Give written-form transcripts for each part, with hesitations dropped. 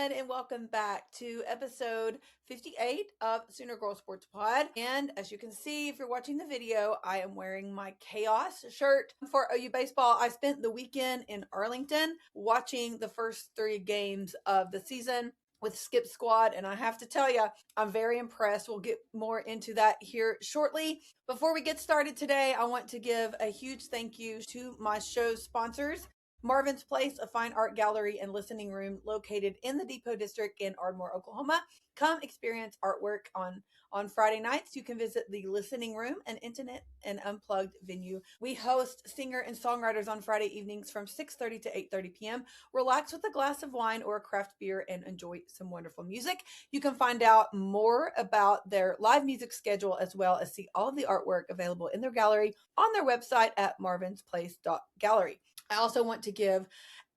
everyone, and welcome back to episode 58 of Sooner Girl Sports Pod. And as you can see, if you're watching the video, I am wearing my Chaos shirt for OU Baseball. I spent the weekend in Arlington watching the first 3 games of the season with Skip Squad, and I have to tell you, I'm very impressed. We'll get more into that here shortly. Before we get started today, I want to give a huge thank you to my show's sponsors. Marvin's Place, a fine art gallery and listening room located in the Depot District in Ardmore, Oklahoma. Come experience artwork on Friday nights. You can visit the listening room, an intimate and unplugged venue. We host singer and songwriters on Friday evenings from 6:30 to 8:30 p.m. Relax with a glass of wine or a craft beer and enjoy some wonderful music. You can find out more about their live music schedule as well as see all of the artwork available in their gallery on their website at marvinsplace.gallery. I also want to give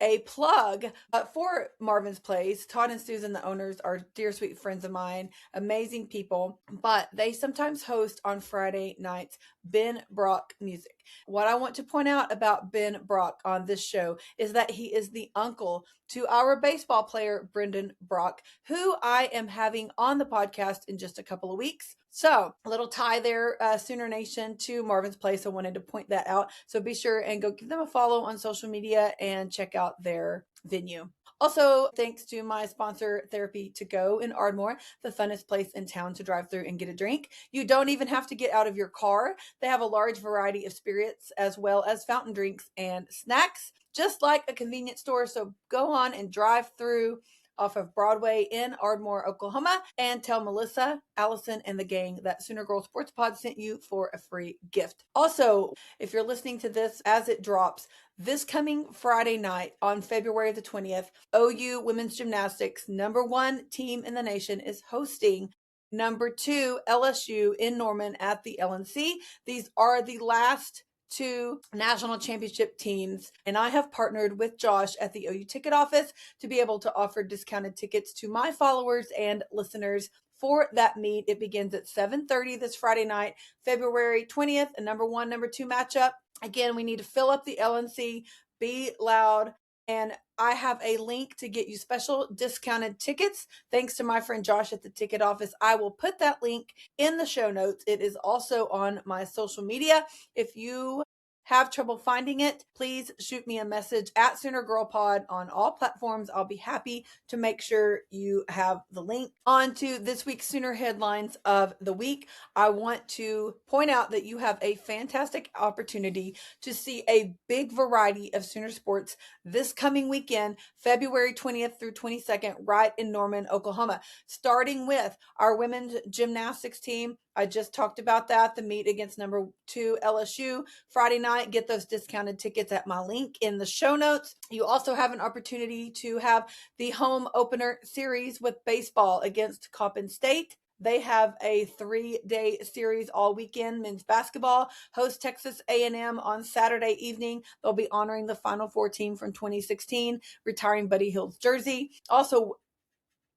a plug for Marvin's Place. Todd and Susan, the owners, are dear, sweet friends of mine, amazing people, but they sometimes host on Friday nights Ben Brock music. What I want to point out about Ben Brock on this show is that he is the uncle to our baseball player, Brendan Brock, who I am having on the podcast in just a couple of weeks. So a little tie there, Sooner Nation, to Marvin's Place. I wanted to point that out. So be sure and go give them a follow on social media and check out their venue. Also, thanks to my sponsor, Therapy to Go in Ardmore, the funnest place in town to drive through and get a drink. You don't even have to get out of your car. They have a large variety of spirits as well as fountain drinks and snacks, just like a convenience store. So go on and drive through off of Broadway in Ardmore, Oklahoma, and tell Melissa, Allison, and the gang that Sooner Girl Sports Pod sent you for a free gift. Also, if you're listening to this as it drops, this coming Friday night on February the 20th, OU Women's Gymnastics, #1 team in the nation, is hosting #2 LSU in Norman at the LNC. These are the last 2 national championship teams, and I have partnered with Josh at the OU ticket office to be able to offer discounted tickets to my followers and listeners for that meet. It begins at 7:30 this Friday night, February 20th, a #1, #2 matchup. Again, we need to fill up the LNC, be loud, and I have a link to get you special discounted tickets. Thanks to my friend Josh at the ticket office. I will put that link in the show notes. It is also on my social media. If you have trouble finding it, please shoot me a message at Sooner Girl Pod on all platforms. I'll be happy to make sure you have the link. On to this week's Sooner headlines of the week. I want to point out that you have a fantastic opportunity to see a big variety of Sooner sports this coming weekend, February 20th through 22nd, right in Norman, Oklahoma. Starting with our women's gymnastics team. I just talked about that, the meet against #2 LSU Friday night. Get those discounted tickets at my link in the show notes. You also have an opportunity to have the home opener series with baseball against Coppin State. They have a 3-day series all weekend. Men's basketball hosts Texas A&M on Saturday evening. They'll be honoring the Final Four team from 2016, retiring Buddy Hield's jersey. Also,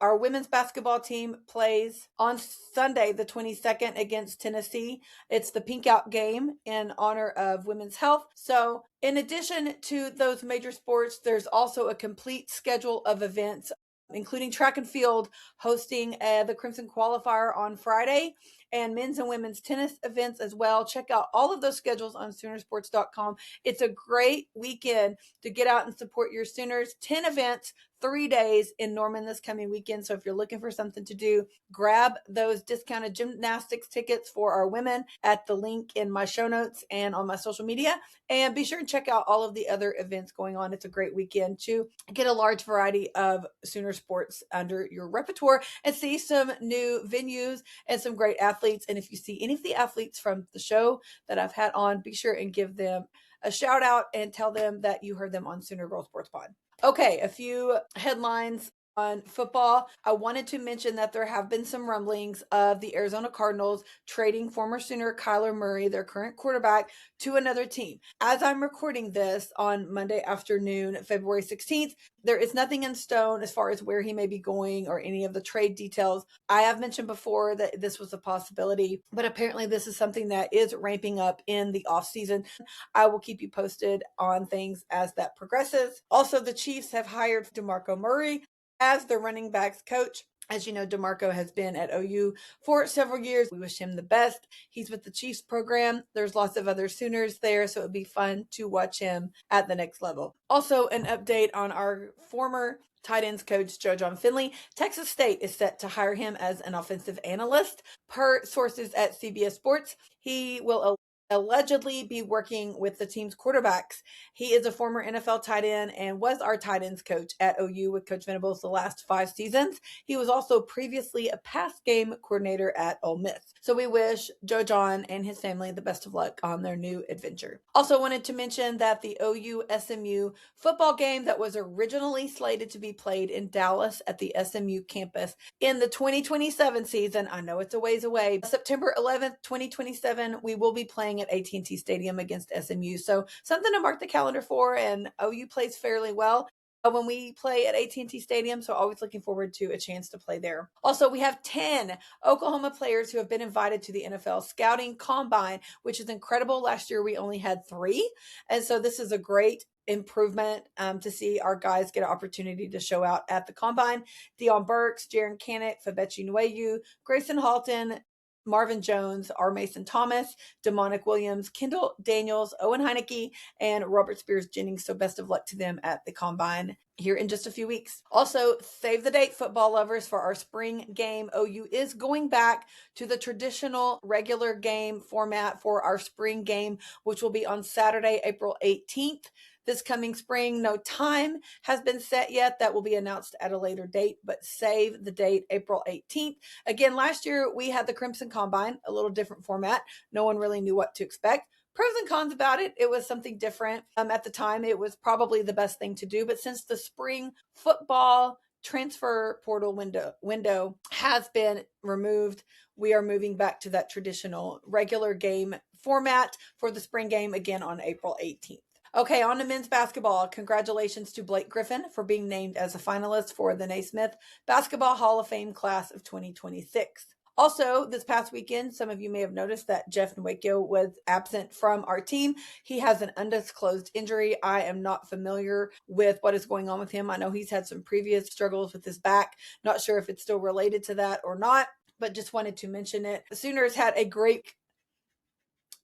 our women's basketball team plays on Sunday, the 22nd, against Tennessee. It's the Pink Out game in honor of women's health. So in addition to those major sports, there's also a complete schedule of events, including track and field hosting the Crimson Qualifier on Friday, and men's and women's tennis events as well. Check out all of those schedules on Soonersports.com. It's a great weekend to get out and support your Sooners. 10 events, 3 days in Norman this coming weekend. So if you're looking for something to do, grab those discounted gymnastics tickets for our women at the link in my show notes and on my social media. And be sure to check out all of the other events going on. It's a great weekend to get a large variety of Sooner sports under your repertoire and see some new venues and some great athletes. And if you see any of the athletes from the show that I've had on, be sure and give them a shout out and tell them that you heard them on Sooner Girl Sports Pod. Okay, a few headlines on football. I wanted to mention that there have been some rumblings of the Arizona Cardinals trading former Sooner Kyler Murray, their current quarterback, to another team. As I'm recording this on Monday afternoon, February 16th, there is nothing in stone as far as where he may be going or any of the trade details. I have mentioned before that this was a possibility, but apparently this is something that is ramping up in the offseason. I will keep you posted on things as that progresses. Also, the Chiefs have hired DeMarco Murray as the running backs coach. As you know, DeMarco has been at OU for several years. We wish him the best. He's with the Chiefs program. There's lots of other Sooners there, so it would be fun to watch him at the next level. Also, an update on our former tight ends coach, Joe John Finley. Texas State is set to hire him as an offensive analyst. Per sources at CBS Sports, he will allegedly be working with the team's quarterbacks. He is a former NFL tight end and was our tight ends coach at OU with Coach Venables the last 5 seasons. He was also previously a pass game coordinator at Ole Miss. So we wish Joe John and his family the best of luck on their new adventure. Also wanted to mention that the OU SMU football game that was originally slated to be played in Dallas at the SMU campus in the 2027 season, I know it's a ways away, September 11th, 2027, we will be playing at AT&T Stadium against SMU. So something to mark the calendar for, and OU plays fairly well when we play at AT&T Stadium, so always looking forward to a chance to play there. Also, we have 10 Oklahoma players who have been invited to the NFL Scouting Combine, which is incredible. Last year we only had 3, and so this is a great improvement to see our guys get an opportunity to show out at the Combine. Deion Burks, Jaron Canick, Fabechi Nueyu, Grayson Halton, Marvin Jones, R. Mason Thomas, Demonic Williams, Kendall Daniels, Owen Heineke, and Robert Spears Jennings. So best of luck to them at the Combine here in just a few weeks. Also, save the date, football lovers, for our spring game. OU is going back to the traditional regular game format for our spring game, which will be on Saturday, April 18th. This coming spring, no time has been set yet. That will be announced at a later date, but save the date, April 18th. Again, last year we had the Crimson Combine, a little different format. No one really knew what to expect. Pros and cons about it. It was something different. At the time, it was probably the best thing to do. But since the spring football transfer portal window has been removed, we are moving back to that traditional regular game format for the spring game again on April 18th. Okay, on to men's basketball. Congratulations to Blake Griffin for being named as a finalist for the Naismith Basketball Hall of Fame class of 2026. Also, this past weekend, some of you may have noticed that Jeff Nwekio was absent from our team. He has an undisclosed injury. I am not familiar with what is going on with him. I know he's had some previous struggles with his back. Not sure if it's still related to that or not, but just wanted to mention it. The Sooners had a great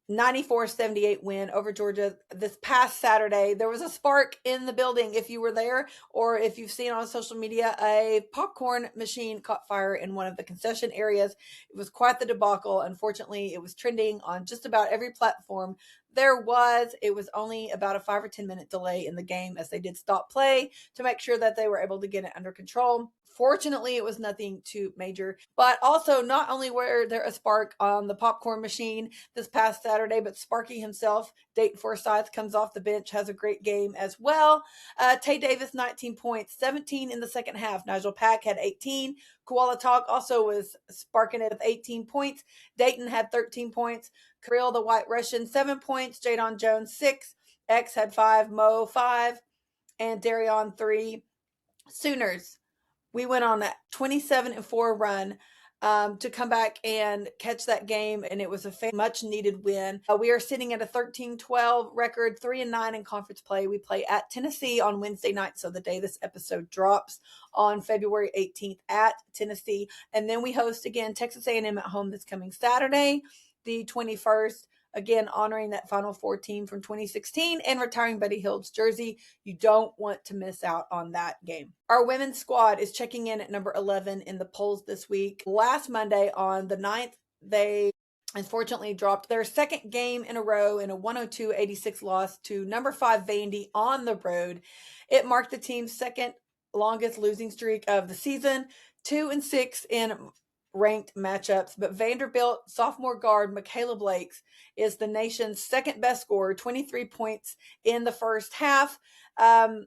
94-78 win over Georgia this past Saturday. There was a spark in the building. If you were there or if you've seen on social media, a popcorn machine caught fire in one of the concession areas. It was quite the debacle. Unfortunately, it was trending on just about every platform. It was only about a 5 or 10 minute delay in the game as they did stop play to make sure that they were able to get it under control. Fortunately, it was nothing too major, but also not only were there a spark on the popcorn machine this past Saturday, but Sparky himself, Dayton Forsyth, comes off the bench, has a great game as well. Tay Davis, 19 points, 17 in the second half. Nigel Pack had 18. Koala Talk also was sparking it with 18 points. Dayton had 13 points. Kirill, the White Russian, 7 points. Jadon Jones, 6. X had 5. Mo, 5. And Darion, 3. Sooners, we went on that 27-4 run to come back and catch that game, and it was a much needed win. We are sitting at a 13-12 record, 3-9 in conference play. We play at Tennessee on Wednesday night, so the day this episode drops on February 18th at Tennessee, and then we host again Texas A&M at home this coming Saturday, the 21st. Again, honoring that Final Four team from 2016 and retiring Buddy Hield's jersey. You don't want to miss out on that game. Our women's squad is checking in at number 11 in the polls this week. Last Monday on the 9th, they unfortunately dropped their second game in a row in a 102-86 loss to number 5 Vandy on the road. It marked the team's second longest losing streak of the season, 2-6 in ranked matchups, but Vanderbilt sophomore guard Michaela Blakes is the nation's second best scorer, 23 points in the first half. We're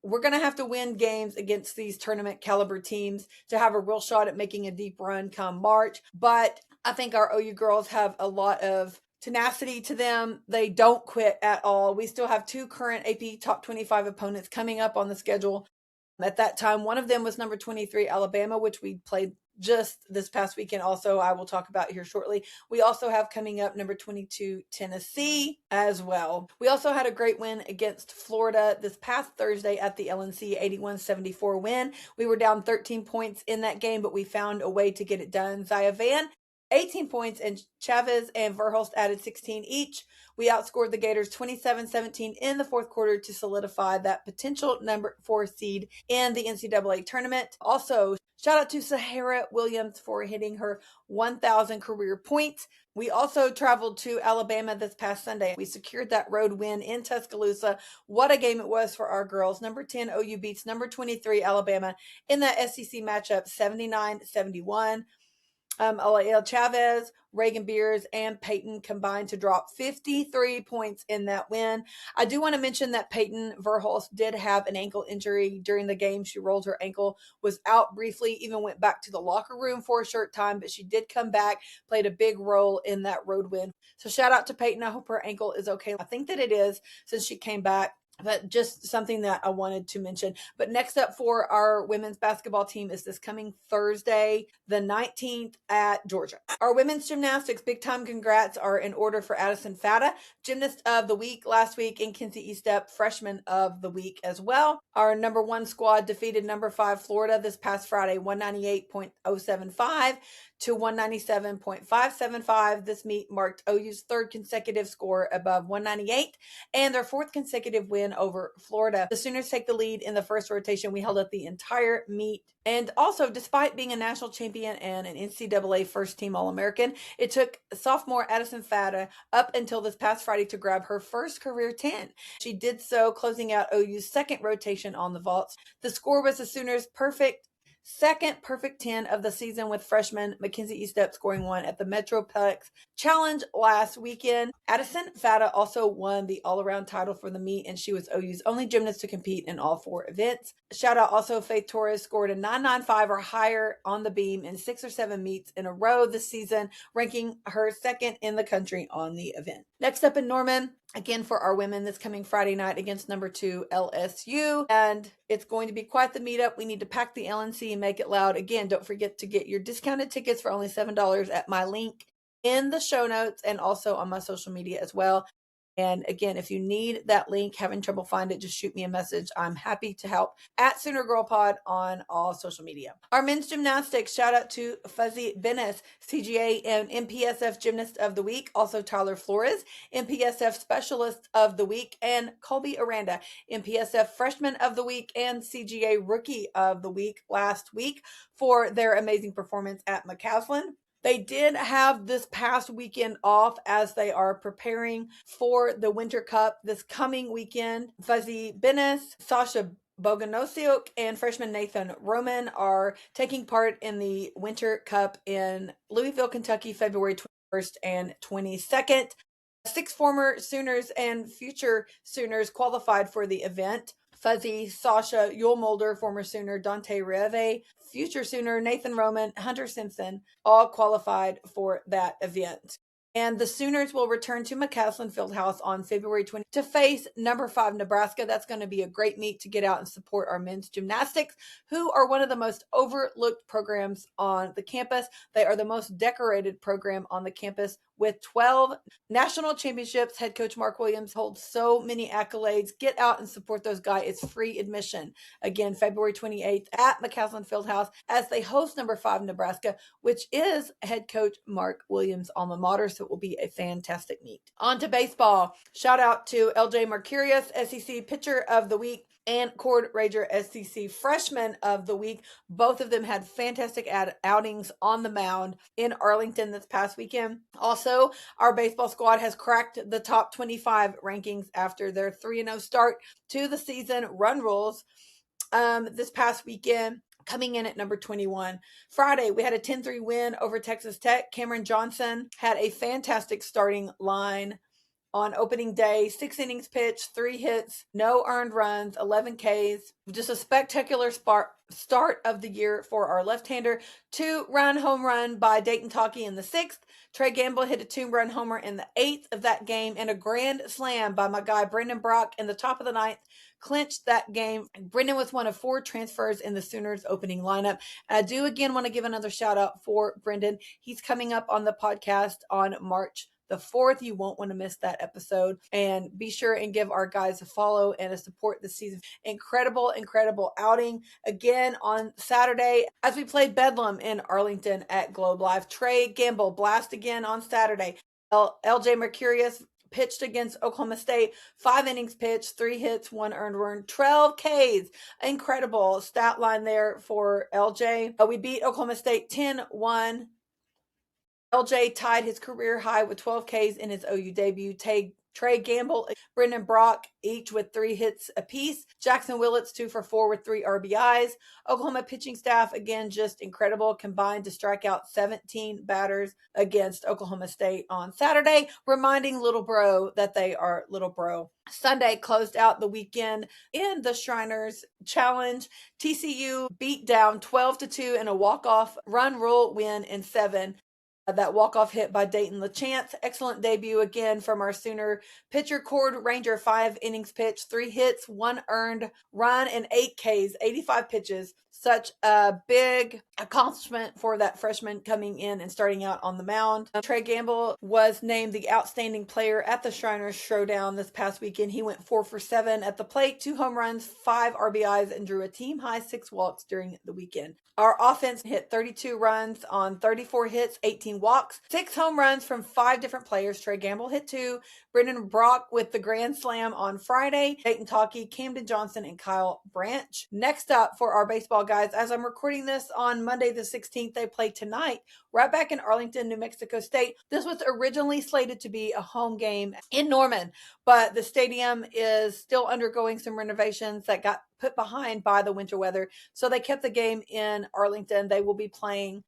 going to have to win games against these tournament caliber teams to have a real shot at making a deep run come March, but I think our OU girls have a lot of tenacity to them. They don't quit at all. We still have 2 current AP top 25 opponents coming up on the schedule. At that time, one of them was number 23, Alabama, which we played just this past weekend also, I will talk about here shortly. We also have coming up number 22 Tennessee as well. We also had a great win against Florida this past Thursday at the LNC, 81-74 win. We were down 13 points in that game, but we found a way to get it done. Zaya Van, 18 points, and Chavez and Verhulst added 16 each. We outscored the Gators 27-17 in the fourth quarter to solidify that potential number 4 seed in the NCAA tournament. Also, shout out to Sahara Williams for hitting her 1,000 career points. We also traveled to Alabama this past Sunday. We secured that road win in Tuscaloosa. What a game it was for our girls. Number 10 OU beats number 23 Alabama in that SEC matchup, 79-71. Alael Chavez, Reagan Beers, and Peyton combined to drop 53 points in that win. I do want to mention that Peyton Verhulst did have an ankle injury during the game. She rolled her ankle, was out briefly, even went back to the locker room for a short time, but she did come back, played a big role in that road win. So shout out to Peyton. I hope her ankle is okay. I think that it is since she came back. But just something that I wanted to mention. But next up for our women's basketball team is this coming Thursday, the 19th at Georgia. Our women's gymnastics big time congrats are in order for Addison Fata, Gymnast of the Week last week, and Kinsey Estep, Freshman of the Week as well. Our number 1 squad defeated number 5 Florida this past Friday, 198.075 to 197.575. This meet marked OU's 3rd consecutive score above 198 and their 4th consecutive win over Florida. The Sooners take the lead in the first rotation. We held up the entire meet. And also, despite being a national champion and an NCAA first-team All-American, it took sophomore Addison Fata up until this past Friday to grab her first career 10. She did so, closing out OU's 2nd rotation on the vaults. The score was the Sooners' second perfect 10 of the season, with freshman Mackenzie Estep scoring 1 at the Metroplex Challenge last weekend. Addison Fata also won the all-around title for the meet, and she was OU's only gymnast to compete in all 4 events. Shout out also Faith Torres scored a 995 or higher on the beam in 6 or 7 meets in a row this season, ranking her 2nd in the country on the event. Next up in Norman, again for our women, this coming Friday night against number 2 LSU, and it's going to be quite the meetup. We need to pack the LNC and make it loud. Again, don't forget to get your discounted tickets for only $7 at my link in the show notes and also on my social media as well. And again, if you need that link, having trouble find it, just shoot me a message. I'm happy to help at Sooner Girl Pod on all social media. Our men's gymnastics, shout out to Fuzzy Benas, CGA and MPSF Gymnast of the Week. Also Tyler Flores, MPSF Specialist of the Week, and Colby Aranda, MPSF Freshman of the Week and CGA Rookie of the Week last week for their amazing performance at McCaslin. They did have this past weekend off as they are preparing for the Winter Cup this coming weekend. Fuzzy Benas, Sasha Boganosiuk, and freshman Nathan Roman are taking part in the Winter Cup in Louisville, Kentucky, February 21st and 22nd. 6 former Sooners and future Sooners qualified for the event. Fuzzy, Sasha Yulmulder, former Sooner, Dante Reve, future Sooner, Nathan Roman, Hunter Simpson, all qualified for that event. And the Sooners will return to McCaslin Fieldhouse on February 20th to face number 5 Nebraska. That's going to be a great meet to get out and support our men's gymnastics, who are one of the most overlooked programs on the campus. They are the most decorated program on the campus with 12 national championships. Head coach Mark Williams holds so many accolades. Get out and support those guys. It's free admission. Again, February 28th at McCaslin Fieldhouse as they host number 5 Nebraska, which is head coach Mark Williams' alma mater. So it will be a fantastic meet. On to baseball. Shout out to LJ Mercurius, SEC Pitcher of the Week, and Cord Rager, SEC Freshman of the Week. Both of them had fantastic outings on the mound in Arlington this past weekend. Also, our baseball squad has cracked the top 25 rankings after their 3-0 start to the season run rules this past weekend, coming in at number 21. Friday, we had a 10-3 win over Texas Tech. Cameron Johnson had a fantastic starting line on opening day. 6 innings pitched, 3 hits, no earned runs, 11 Ks. Just a spectacular start of the year for our left-hander. 2-run home run by Dayton Talkie in the 6th. Trey Gamble hit a 2-run homer in the 8th of that game, and a grand slam by my guy Brendan Brock in the top of the 9th clinched that game. Brendan was one of 4 transfers in the Sooners opening lineup. And I do again want to give another shout out for Brendan. He's coming up on the podcast on March the 4th. You won't want to miss that episode. And be sure and give our guys a follow and a support this season. Incredible outing again on Saturday as we played Bedlam in Arlington at Globe Life. Trey Gamble blast again on Saturday. LJ Mercurius pitched against Oklahoma State. 5 innings pitched, 3 hits, 1 earned run, 12 Ks. Incredible stat line there for LJ. We beat Oklahoma State 10-1. LJ tied his career high with 12 Ks in his OU debut. Trey Gamble, Brendan Brock, each with 3 hits apiece. Jackson Willits, 2 for 4 with 3 RBIs. Oklahoma pitching staff, again, just incredible. Combined to strike out 17 batters against Oklahoma State on Saturday, reminding Little Bro that they are Little Bro. Sunday closed out the weekend in the Shriners Challenge. TCU beat down 12-2 in a walk-off run rule win in 7. That walk-off hit by Dayton LaChance. Excellent debut again from our Sooner pitcher. Cord Ranger, 5 innings pitched, 3 hits, 1 earned run, and 8 Ks, 85 pitches. Such a big accomplishment for that freshman coming in and starting out on the mound. Trey Gamble was named the outstanding player at the Shriners Showdown this past weekend. He went 4 for 7 at the plate, 2 home runs, 5 RBIs, and drew a team-high 6 walks during the weekend. Our offense hit 32 runs on 34 hits, 18 walks, 6 home runs from 5 different players. Trey Gamble hit 2. Brendan Brock with the grand slam on Friday. Dayton Talkie, Camden Johnson, and Kyle Branch. Next up for our baseball guys, as I'm recording this on Monday the 16th, they play tonight right back in Arlington, New Mexico State. This was originally slated to be a home game in Norman, but the stadium is still undergoing some renovations that got put behind by the winter weather. So they kept the game in Arlington. They will be playing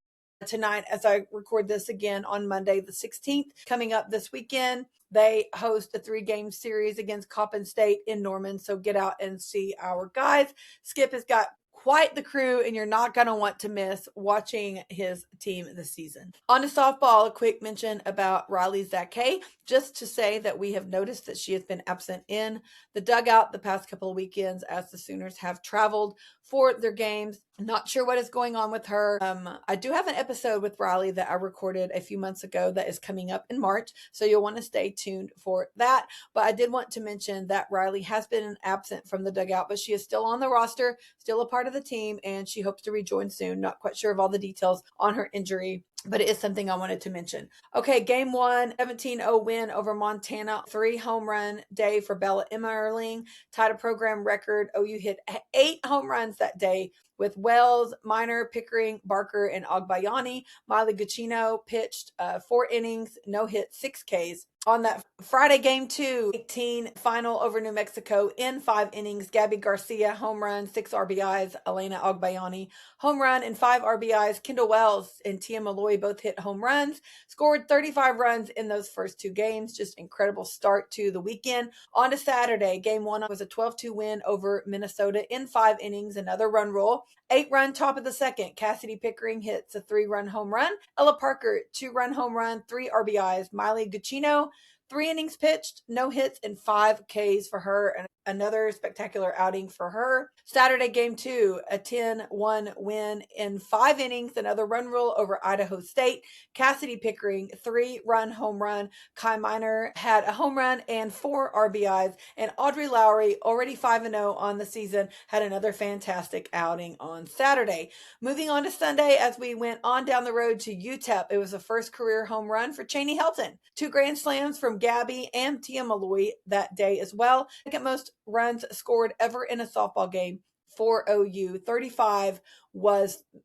tonight as I record this again on Monday the 16th. Coming up this weekend, they host a 3-game series against Coppin State in Norman. So get out and see our guys. Skip has got quite the crew, and you're not going to want to miss watching his team this season. On to softball, a quick mention about Riley Zakay, just to say that we have noticed that she has been absent in the dugout the past couple of weekends as the Sooners have traveled for their games. Not sure what is going on with her. I do have an episode with Riley that I recorded a few months ago that is coming up in March, so you'll want to stay tuned for that. But I did want to mention that Riley has been absent from the dugout, but she is still on the roster, still a part of the team, and she hopes to rejoin soon. Not quite sure of all the details on her injury, but it is something I wanted to mention. Okay, game 1, 17-0 win over Montana. 3 home run day for Bella Emmerling. Tied a program record. OU hit 8 home runs that day with Wells, Minor, Pickering, Barker, and Agbayani. Miley Guccino pitched 4 innings, no hit, 6 Ks. On that Friday, game 2, 18 final over New Mexico in 5 innings. Gabby Garcia, home run, 6 RBIs. Elena Agbayani, home run and 5 RBIs. Kendall Wells and Tia Malloy both hit home runs. Scored 35 runs in those first 2 games. Just incredible start to the weekend. On to Saturday, game 1 was a 12-2 win over Minnesota in 5 innings. Another run roll. 8-run top of the second. Cassidy Pickering hits a 3-run home run. Ella Parker, 2-run home run, 3 RBIs. Miley Guccino, 3 innings pitched, no hits, and 5 Ks for her. And another spectacular outing for her. Saturday, game 2, a 10-1 win in 5 innings. Another run rule over Idaho State. Cassidy Pickering, 3-run home run. Kai Miner had a home run and 4 RBIs. And Audrey Lowry, already 5-0 on the season, had another fantastic outing on Saturday. Moving on to Sunday, as we went on down the road to UTEP, it was the first career home run for Cheney Helton. 2 grand slams from Gabby and Tia Malloy that day as well. Second most runs scored ever in a softball game. for OU. 35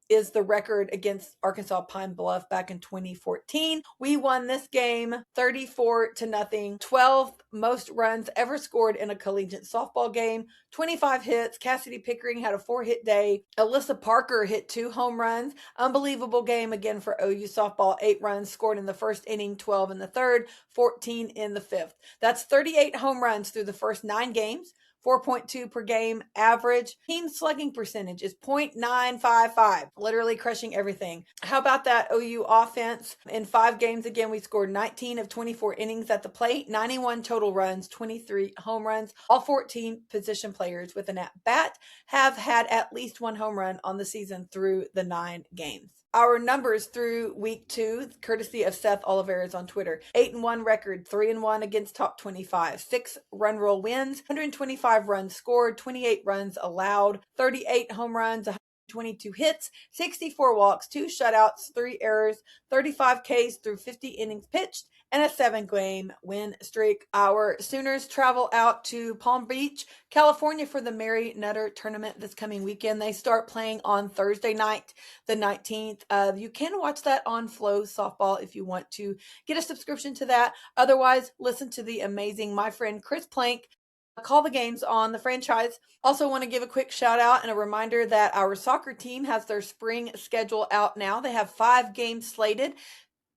is the record against Arkansas Pine Bluff back in 2014. We won this game 34-0. 12th most runs ever scored in a collegiate softball game. 25 hits. Cassidy Pickering had a 4-hit day. Alyssa Parker hit 2 home runs. Unbelievable game again for OU softball. 8 runs scored in the first inning, 12 in the third, 14 in the fifth. That's 38 home runs through the first 9 games. 4.2 per game average. Team slugging percentage is .955, literally crushing everything. How about that OU offense? In 5 games, again, we scored 19 of 24 innings at the plate, 91 total runs, 23 home runs. All 14 position players with an at-bat have had at least 1 home run on the season through the 9 games. Our numbers through week 2, courtesy of Seth Oliveras on Twitter. 8-1 record, 3-1 against top 25, 6 run roll wins, 125 runs scored, 28 runs allowed, 38 home runs, 122 hits, 64 walks, 2 shutouts, 3 errors, 35 Ks through 50 innings pitched, and a 7-game win streak. Our Sooners travel out to Palm Beach, California for the Mary Nutter tournament this coming weekend. They start playing on Thursday night, the 19th. You can watch that on Flow Softball if you want to get a subscription to that. Otherwise, listen to the amazing my friend Chris Plank call the games on the franchise. Also want to give a quick shout out and a reminder that our soccer team has their spring schedule out now. They have 5 games slated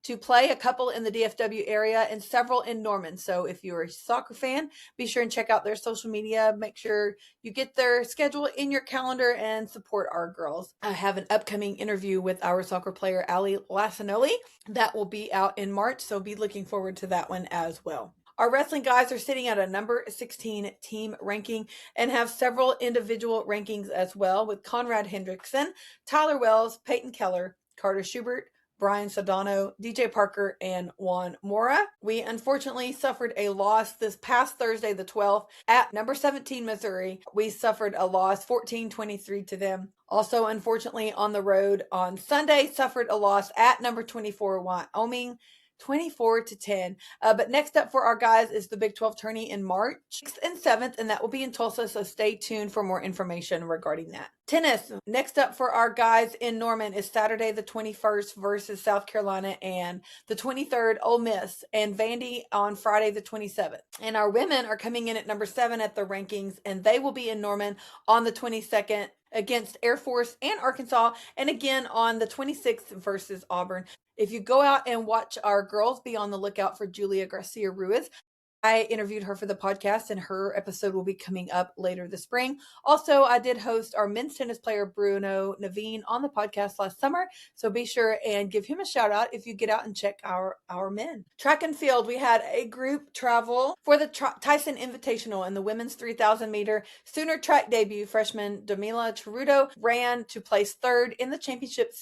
to play, a couple in the DFW area and several in Norman. So if you're a soccer fan, be sure and check out their social media. Make sure you get their schedule in your calendar and support our girls. I have an upcoming interview with our soccer player, Ali Lassanoli. That will be out in March, so be looking forward to that one as well. Our wrestling guys are sitting at a number 16 team ranking and have several individual rankings as well, with Conrad Hendrickson, Tyler Wells, Peyton Keller, Carter Schubert, Brian Sodano, DJ Parker, and Juan Mora. We unfortunately suffered a loss this past Thursday, the 12th, at number 17 Missouri. We suffered a loss 14-23 to them. Also, unfortunately, on the road on Sunday, suffered a loss at number 24 Wyoming, 24-10. But next up for our guys is the Big 12 tourney in March 6th and 7th, and that will be in Tulsa, so stay tuned for more information regarding that. Tennis. Next up for our guys in Norman is Saturday the 21st versus South Carolina, and the 23rd Ole Miss and Vandy on Friday the 27th. And our women are coming in at number 7 at the rankings, and they will be in Norman on the 22nd against Air Force and Arkansas, and again on the 26th versus Auburn. If you go out and watch our girls, be on the lookout for Julia Garcia Ruiz. I interviewed her for the podcast, and her episode will be coming up later this spring. Also, I did host our men's tennis player, Bruno Naveen, on the podcast last summer, so be sure and give him a shout out if you get out and check our men. Track and field, we had a group travel for the Tyson Invitational in the women's 3,000 meter Sooner track debut. Freshman Damila Cheruto ran to place 3rd in the championship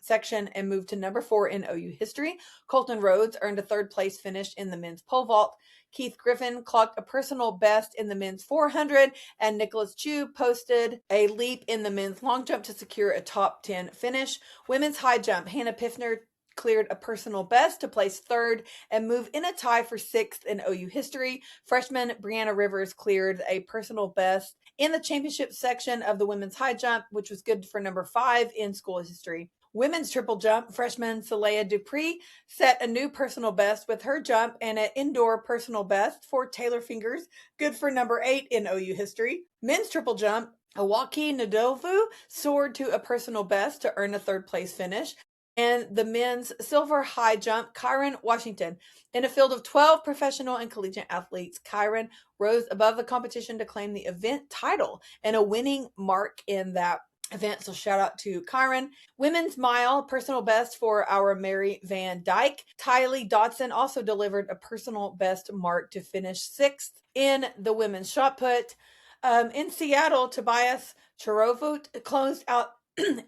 section and moved to number 4 in OU history. Colton Rhodes earned a 3rd place finish in the men's pole vault. Keith Griffin clocked a personal best in the men's 400, and Nicholas Chu posted a leap in the men's long jump to secure a top 10 finish. Women's high jump, Hannah Piffner cleared a personal best to place 3rd and move in a tie for 6th in OU history. Freshman Brianna Rivers cleared a personal best in the championship section of the women's high jump, which was good for number 5 in school history. Women's triple jump, freshman Saleha Dupree set a new personal best with her jump and an indoor personal best for Taylor Fingers, good for number 8 in OU history. Men's triple jump, Awaki Ndovu soared to a personal best to earn a 3rd place finish. And the men's silver high jump, Kyron Washington. In a field of 12 professional and collegiate athletes, Kyron rose above the competition to claim the event title and a winning mark in that event, so shout out to Kyron. Women's mile, personal best for our Mary Van Dyke. Tylee Dodson also delivered a personal best mark to finish 6th in the women's shot put. In Seattle, Tobias Charovut closed out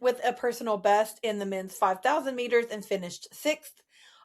with a personal best in the men's 5,000 meters and finished 6th.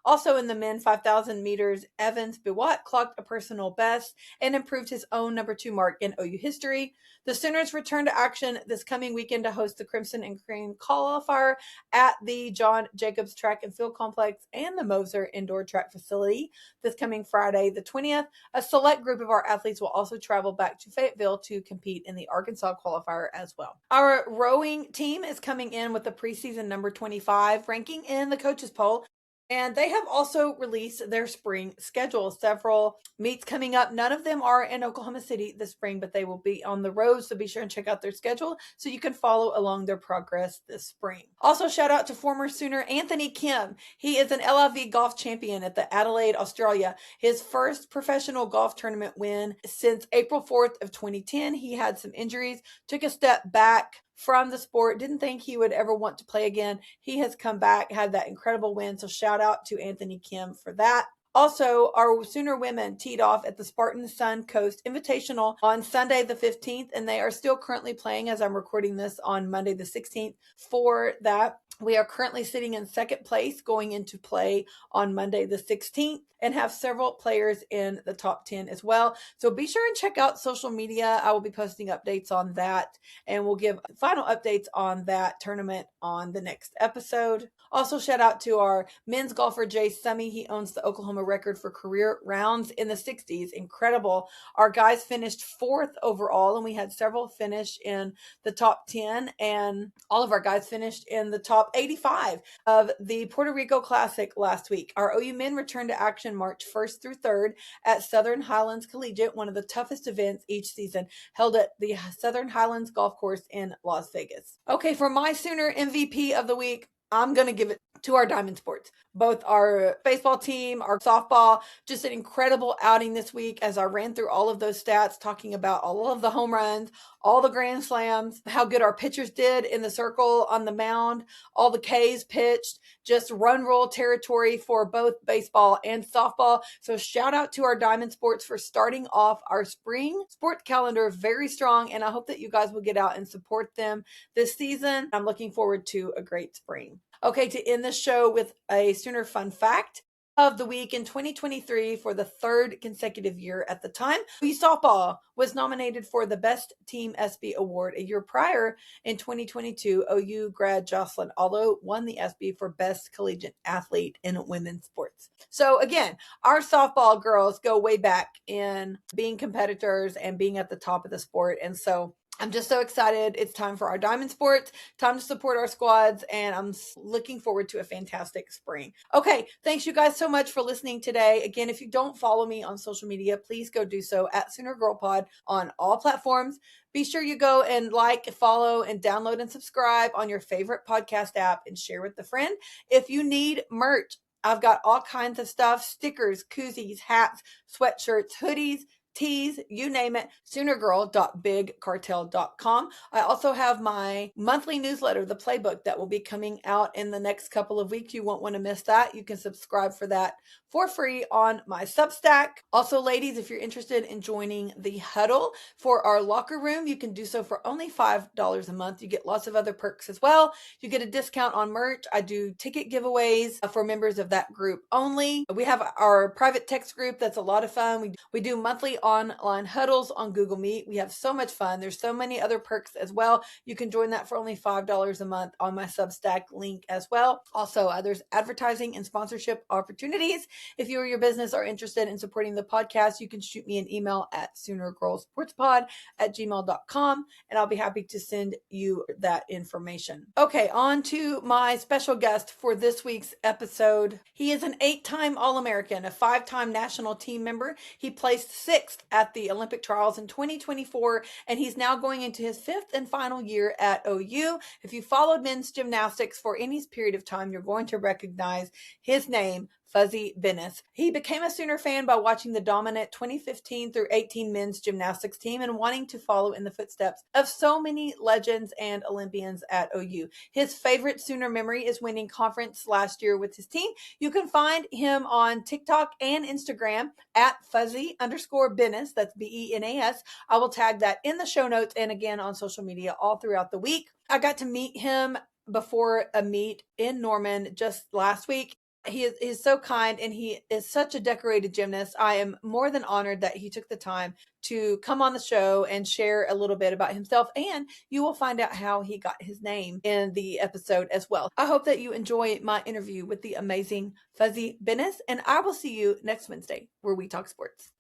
Also in the men 5,000 meters, Evans Biwat clocked a personal best and improved his own number 2 mark in OU history. The Sooners return to action this coming weekend to host the Crimson and Cream qualifier at the John Jacobs Track and Field Complex and the Moser Indoor Track Facility this coming Friday, the 20th. A select group of our athletes will also travel back to Fayetteville to compete in the Arkansas qualifier as well. Our rowing team is coming in with the preseason number 25 ranking in the coaches poll. And they have also released their spring schedule. Several meets coming up. None of them are in Oklahoma City this spring, but they will be on the road. So be sure and check out their schedule so you can follow along their progress this spring. Also, shout out to former Sooner Anthony Kim. He is an LIV golf champion at the Adelaide, Australia. His first professional golf tournament win since April 4th of 2010. He had some injuries, took a step back from the sport, didn't think he would ever want to play again. He has come back, had that incredible win. So shout out to Anthony Kim for that. Also, our Sooner women teed off at the Spartan Sun Coast Invitational on Sunday the 15th, and they are still currently playing as I'm recording this on Monday the 16th for that. We are currently sitting in second place going into play on Monday the 16th and have several players in the top 10 as well. So be sure and check out social media. I will be posting updates on that, and we'll give final updates on that tournament on the next episode. Also, shout out to our men's golfer, Jay Summy. He owns the Oklahoma record for career rounds in the 60s. Incredible. Our guys finished 4th overall, and we had several finish in the top 10, and all of our guys finished in the top 85 of the Puerto Rico Classic last week. Our OU men returned to action March 1st through 3rd at Southern Highlands Collegiate, one of the toughest events each season, held at the Southern Highlands Golf Course in Las Vegas. Okay, for my Sooner MVP of the week, I'm going to give it to our Diamond Sports. Both our baseball team, our softball, just an incredible outing this week as I ran through all of those stats, talking about all of the home runs, all the grand slams, how good our pitchers did in the circle on the mound, all the Ks pitched, just run rule territory for both baseball and softball. So shout out to our Diamond Sports for starting off our spring sports calendar very strong. And I hope that you guys will get out and support them this season. I'm looking forward to a great spring. Okay, to end the show with a Sooner fun fact of the week in 2023 for the 3rd consecutive year at the time. OU softball was nominated for the Best Team SB Award. A year prior in 2022, OU grad Jocelyn Allo won the SB for Best Collegiate Athlete in Women's Sports. So again, our softball girls go way back in being competitors and being at the top of the sport. And so I'm just so excited. It's time for our Diamond Sports, time to support our squads, and I'm looking forward to a fantastic spring. Okay, thanks you guys so much for listening today. Again, if you don't follow me on social media, please go do so at Sooner Girl Pod on all platforms. Be sure you go and like, follow, and download and subscribe on your favorite podcast app and share with a friend. If you need merch, I've got all kinds of stuff, stickers, koozies, hats, sweatshirts, hoodies, tees, you name it, soonergirl.bigcartel.com. I also have my monthly newsletter, The Playbook, that will be coming out in the next couple of weeks. You won't want to miss that. You can subscribe for that for free on my Substack. Also, ladies, if you're interested in joining the huddle for our locker room, you can do so for only $5 a month. You get lots of other perks as well. You get a discount on merch. I do ticket giveaways for members of that group only. We have our private text group. That's a lot of fun. We do monthly online huddles on Google Meet. We have so much fun. There's so many other perks as well. You can join that for only $5 a month on my Substack link as well. Also, there's advertising and sponsorship opportunities. If you or your business are interested in supporting the podcast, you can shoot me an email at soonergirlsportspod@gmail.com, and I'll be happy to send you that information. Okay, on to my special guest for this week's episode. He is an 8-time All-American, a 5-time national team member. He placed 6th at the Olympic trials in 2024, and he's now going into his 5th and final year at OU. If you followed men's gymnastics for any period of time, you're going to recognize his name, Fuzzy Benas. He became a Sooner fan by watching the dominant 2015 through 18 men's gymnastics team and wanting to follow in the footsteps of so many legends and Olympians at OU. His favorite Sooner memory is winning conference last year with his team. You can find him on TikTok and Instagram at Fuzzy_Benas. That's Benas. I will tag that in the show notes and again on social media all throughout the week. I got to meet him before a meet in Norman just last week. He's so kind, and he is such a decorated gymnast. I am more than honored that he took the time to come on the show and share a little bit about himself, and you will find out how he got his name in the episode as well. I hope that you enjoy my interview with the amazing Fuzzy Benas, and I will see you next Wednesday where we talk sports.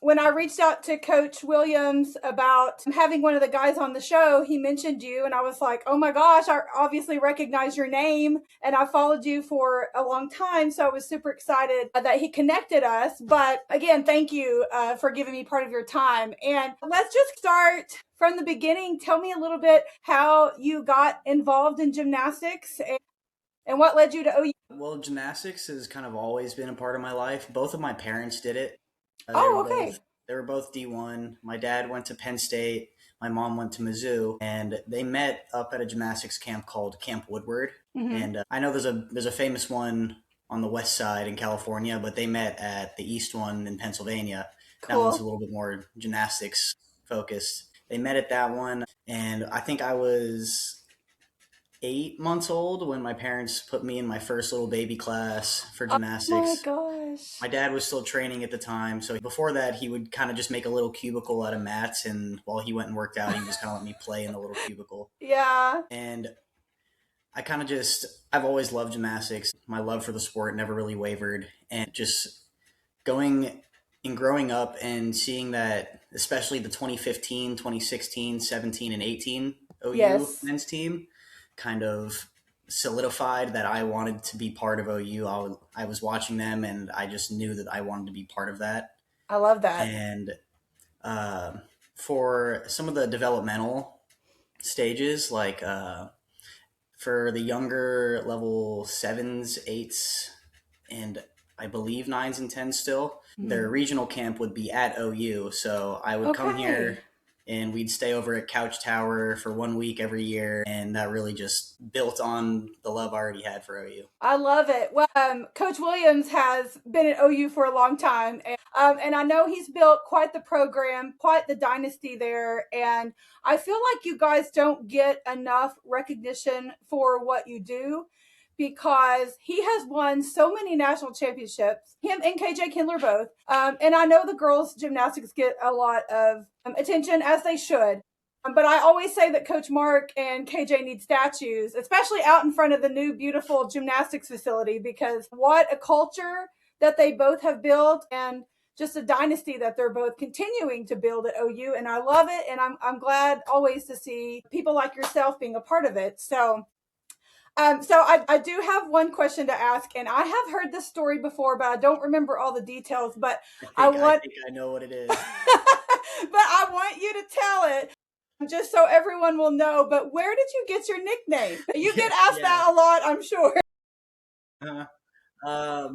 When I reached out to Coach Williams about having one of the guys on the show, he mentioned you, and I was like, oh my gosh, I obviously recognize your name, and I followed you for a long time, so I was super excited that he connected us. But again, thank you for giving me part of your time. And let's just start from the beginning. Tell me a little bit how you got involved in gymnastics and what led you to OU. Well, gymnastics has kind of always been a part of my life. Both of my parents did it. Okay. They were both D1. My dad went to Penn State. My mom went to Mizzou, and they met up at a gymnastics camp called Camp Woodward. Mm-hmm. And I know there's a famous one on the west side in California, but they met at the east one in Pennsylvania. Cool. That one's a little bit more gymnastics focused. They met at that one, and I think I was 8 months old when my parents put me in my first little baby class for gymnastics. Oh my gosh. My dad was still training at the time. So before that, he would kind of just make a little cubicle out of mats. And while he went and worked out, he would just kind of let me play in the little cubicle. Yeah. And I've always loved gymnastics. My love for the sport never really wavered. And just growing up and seeing that, especially the 2015, 2016, 17, and 18 OU men's team, kind of solidified that I wanted to be part of OU. I was watching them, and I just knew that I wanted to be part of that. I love that. And for some of the developmental stages, like for the younger level 7s, 8s, and I believe 9s and 10s still, their regional camp would be at OU. So I would come here, and we'd stay over at Couch Tower for 1 week every year. And that really just built on the love I already had for OU. I love it. Well, Coach Williams has been at OU for a long time. And I know he's built quite the program, quite the dynasty there. And I feel like you guys don't get enough recognition for what you do, because he has won so many national championships, him and KJ Kindler both. And I know the girls' gymnastics get a lot of attention, as they should. But I always say that Coach Mark and KJ need statues, especially out in front of the new beautiful gymnastics facility, because what a culture that they both have built, and just a dynasty that they're both continuing to build at OU. And I love it. And I'm glad always to see people like yourself being a part of it. So I do have one question to ask, and I have heard this story before, but I don't remember all the details. But I think I know what it is. But I want you to tell it, just so everyone will know. But where did you get your nickname? You get asked that a lot, I'm sure.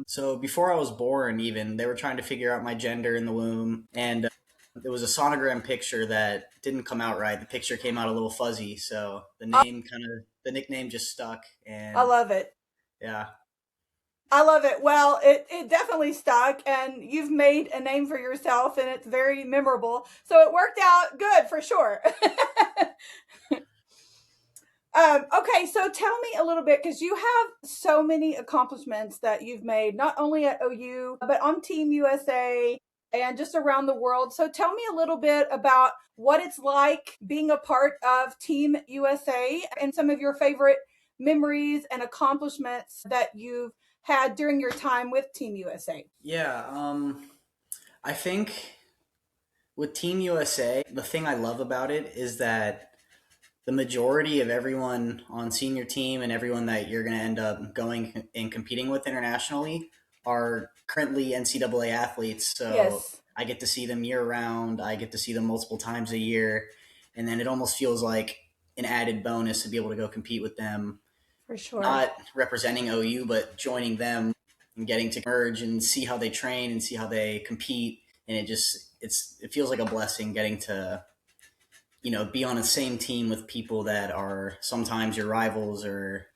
So before I was born, even, they were trying to figure out my gender in the womb, and there was a sonogram picture that didn't come out right. The picture came out a little fuzzy, so the nickname just stuck. And I love it. Yeah. I love it. Well, it definitely stuck, and you've made a name for yourself, and it's very memorable. So it worked out good for sure. Okay, so tell me a little bit, because you have so many accomplishments that you've made, not only at OU, but on Team USA and just around the world. So tell me a little bit about what it's like being a part of Team USA and some of your favorite memories and accomplishments that you've had during your time with Team USA. Yeah, I think with Team USA, the thing I love about it is that the majority of everyone on senior team and everyone that you're going to end up going and competing with internationally are currently NCAA athletes. So I get to see them year round. I get to see them multiple times a year. And then it almost feels like an added bonus to be able to go compete with them. For sure. Not representing OU, but joining them and getting to merge and see how they train and see how they compete. And it feels like a blessing getting to, be on the same team with people that are sometimes your rivals or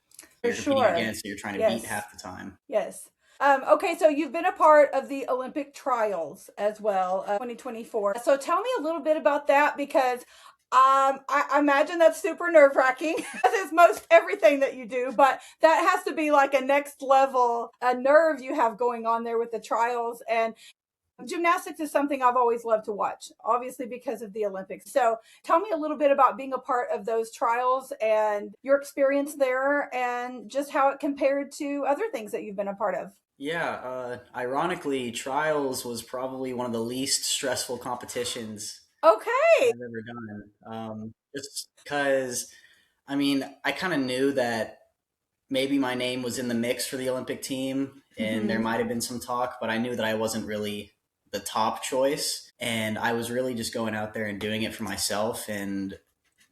you're competing against, or you're trying to beat half the time. Yes. Okay, so you've been a part of the Olympic trials as well, 2024. So tell me a little bit about that, because I imagine that's super nerve wracking, as is most everything that you do, but that has to be like a next level, a nerve you have going on there with the trials. And gymnastics is something I've always loved to watch, obviously because of the Olympics. So tell me a little bit about being a part of those trials and your experience there and just how it compared to other things that you've been a part of. Yeah, ironically, trials was probably one of the least stressful competitions Okay. I've ever done. Just because, I mean, I kind of knew that maybe my name was in the mix for the Olympic team, and there Mm-hmm. might have been some talk, but I knew that I wasn't really the top choice. And I was really just going out there and doing it for myself and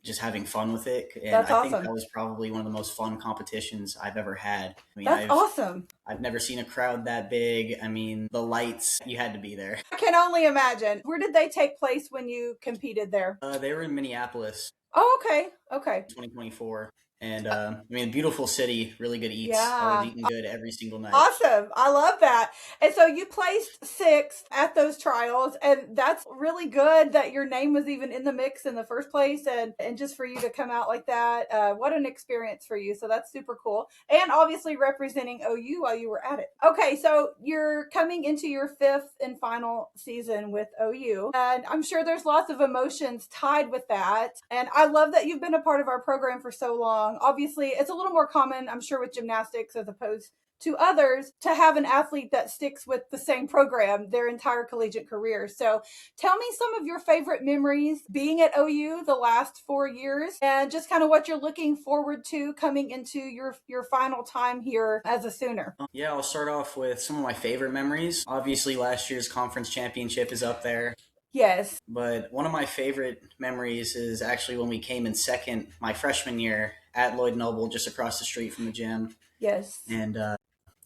just having fun with it. And That's I think awesome. that was probably one of the most fun competitions I've ever had. I mean, That's awesome. I've never seen a crowd that big. I mean, the lights, you had to be there. I can only imagine. Where did they take place when you competed there? They were in Minneapolis, Oh, okay. Okay. 2024. And I mean, beautiful city, really good eats. I was Yeah. eating good every single night. Awesome. I love that. And so you placed sixth at those trials, and that's really good that your name was even in the mix in the first place. And just for you to come out like that, what an experience for you. So that's super cool. And obviously representing OU while you were at it. Okay, so you're coming into your fifth and final season with OU, and I'm sure there's lots of emotions tied with that. And I love that you've been a part of our program for so long. Obviously, it's a little more common, I'm sure, with gymnastics as opposed to others to have an athlete that sticks with the same program their entire collegiate career. So tell me some of your favorite memories being at OU the last 4 years and just kind of what you're looking forward to coming into your final time here as a Sooner. Yeah, I'll start off with some of my favorite memories. Obviously, last year's conference championship is up there. Yes. But one of my favorite memories is actually when we came in second my freshman year at Lloyd Noble, just across the street from the gym. Yes. And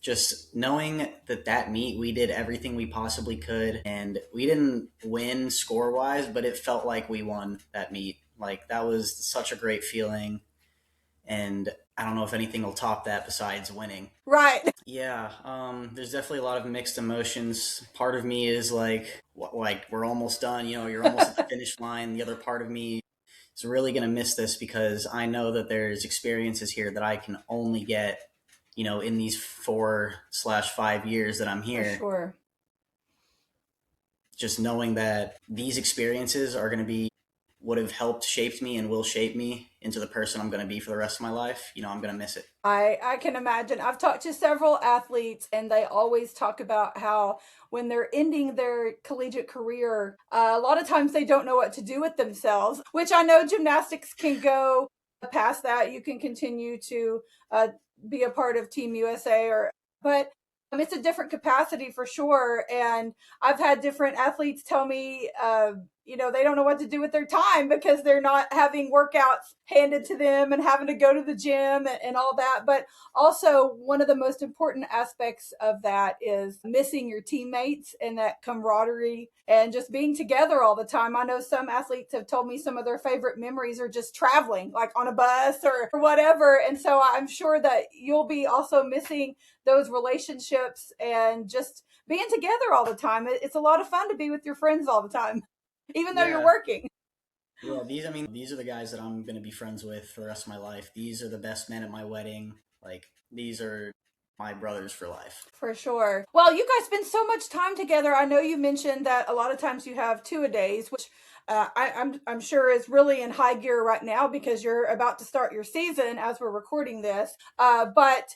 just knowing that meet, we did everything we possibly could. And we didn't win score wise, but it felt like we won that meet. Like, that was such a great feeling. And I don't know if anything will top that besides winning. Right. Yeah, there's definitely a lot of mixed emotions. Part of me is like we're almost done. You know, you're almost at the finish line. The other part of me is really gonna miss this because I know that there's experiences here that I can only get, you know, in these 4/5 years that I'm For here. sure. Just knowing that these experiences are gonna be would have helped shaped me and will shape me into the person I'm going to be for the rest of my life. You know, I'm going to miss it. I can imagine. I've talked to several athletes, and they always talk about how when they're ending their collegiate career, a lot of times they don't know what to do with themselves, which I know gymnastics can go past that. You can continue to uh, be a part of Team USA, but it's a different capacity for sure. And I've had different athletes tell me, they don't know what to do with their time because they're not having workouts handed to them and having to go to the gym and all that. But also, one of the most important aspects of that is missing your teammates and that camaraderie and just being together all the time. I know some athletes have told me some of their favorite memories are just traveling, like on a bus or whatever. And so I'm sure that you'll be also missing those relationships and just being together all the time. It's a lot of fun to be with your friends all the time, even though you're Yeah. working. Yeah, these are the guys that I'm going to be friends with for the rest of my life. These are the best men at my wedding. Like, these are my brothers for life. For sure. Well, you guys spend so much time together. I know you mentioned that a lot of times you have two-a-days, which I'm sure is really in high gear right now because you're about to start your season as we're recording this. But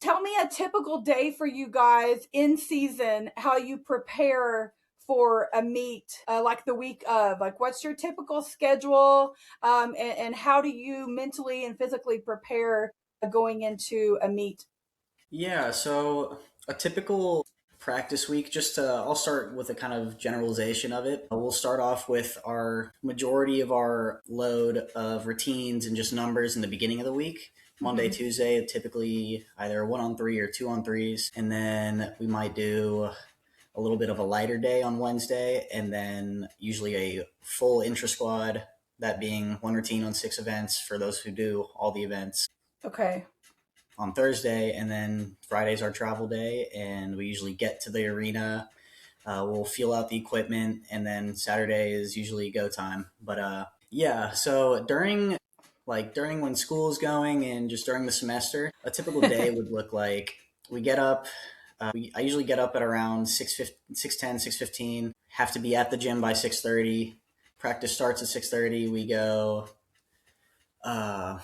tell me a typical day for you guys in season, how you prepare for a meet, like the week of. Like, what's your typical schedule, and how do you mentally and physically prepare going into a meet? Yeah, so a typical practice week, I'll start with a kind of generalization of it. We'll start off with our majority of our load of routines and just numbers in the beginning of the week. Monday, Mhm. Tuesday, typically either 1-on-3 or 2-on-3s. And then we might do a little bit of a lighter day on Wednesday, and then usually a full intra squad, that being one routine on 6 events for those who do all the events Okay. on Thursday, and then Friday's our travel day, and we usually get to the arena. We'll feel out the equipment, and then Saturday is usually go time. But Yeah, so during when school's going and just during the semester, a typical day would look like we get up. I usually get up at around 6:10, 6:15. Have to be at the gym by 6:30. Practice starts at 6:30. We go uh,